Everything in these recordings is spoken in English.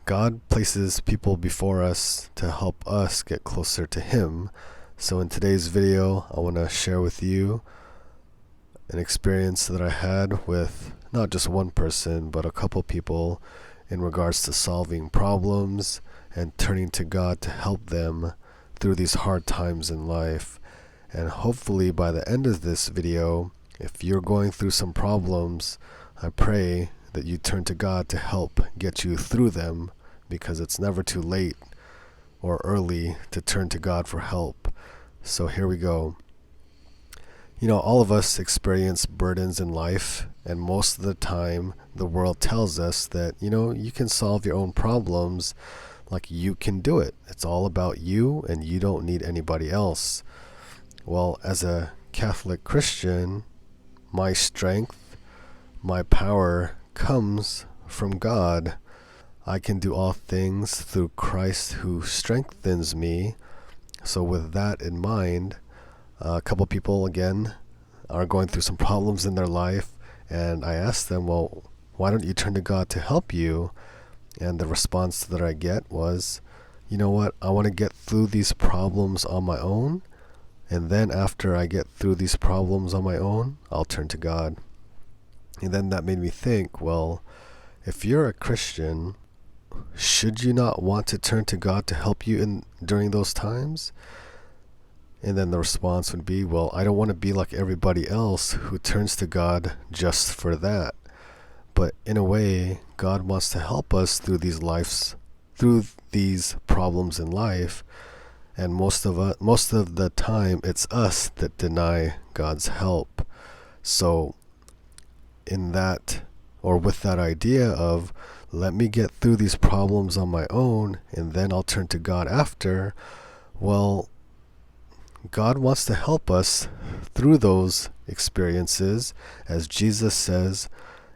God places people before us to help us get closer to Him. So in today's video, I want to share with you an experience that I had with not just one person, but a couple people in regards to solving problems and turning to God to help them through these hard times in life. And hopefully by the end of this video, if you're going through some problems, I pray that you turn to God to help get you through them, because it's never too late or early to turn to God for help. So here we go. All of us experience burdens in life, and most of the time the world tells us that, you can solve your own problems, like you can do it. It's all about you and you don't need anybody else. Well, as a Catholic Christian, my strength, my power comes from God. I can do all things through Christ who strengthens me. So with that in mind, a couple people again are going through some problems in their life, and I asked them, well, why don't you turn to God to help you? And the response that I get was, you know what, I want to get through these problems on my own, and then after I get through these problems on my own, I'll turn to God. And then that made me think, well, if you're a Christian, should you not want to turn to God to help you during those times? And then the response would be, well, I don't want to be like everybody else who turns to God just for that. But in a way, God wants to help us through these problems in life. And most of the time, it's us that deny God's help. So with that idea of, let me get through these problems on my own, and then I'll turn to God after, well, God wants to help us through those experiences. As Jesus says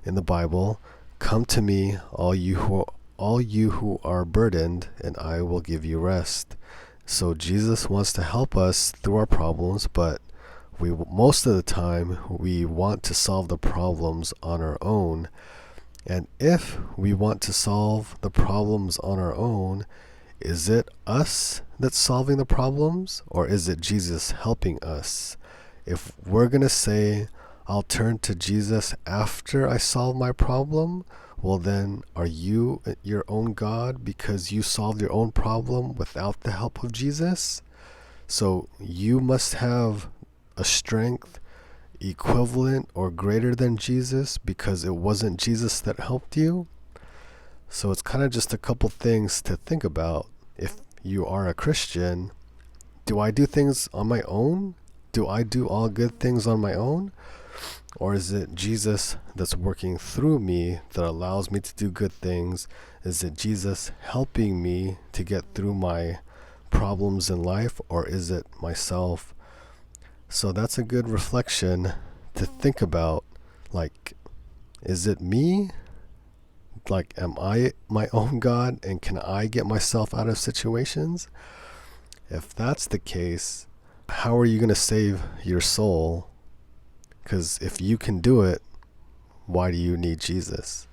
in the Bible, come to me, all you who are burdened, and I will give you rest. So Jesus wants to help us through our problems, but most of the time we want to solve the problems on our own. And if we want to solve the problems on our own, is it us that's solving the problems, or is it Jesus helping us? If we're going to say, I'll turn to Jesus after I solve my problem, well then, are you your own God because you solved your own problem without the help of Jesus? So you must have a strength equivalent or greater than Jesus because it wasn't Jesus that helped you. So it's kind of just a couple things to think about. If you are a Christian, do I do things on my own? Do I do all good things on my own? Or is it Jesus that's working through me that allows me to do good things? Is it Jesus helping me to get through my problems in life, or is it myself? So that's a good reflection to think about. Like, is it me? Like, am I my own God, and can I get myself out of situations? If that's the case, how are you going to save your soul? Because if you can do it, why do you need Jesus?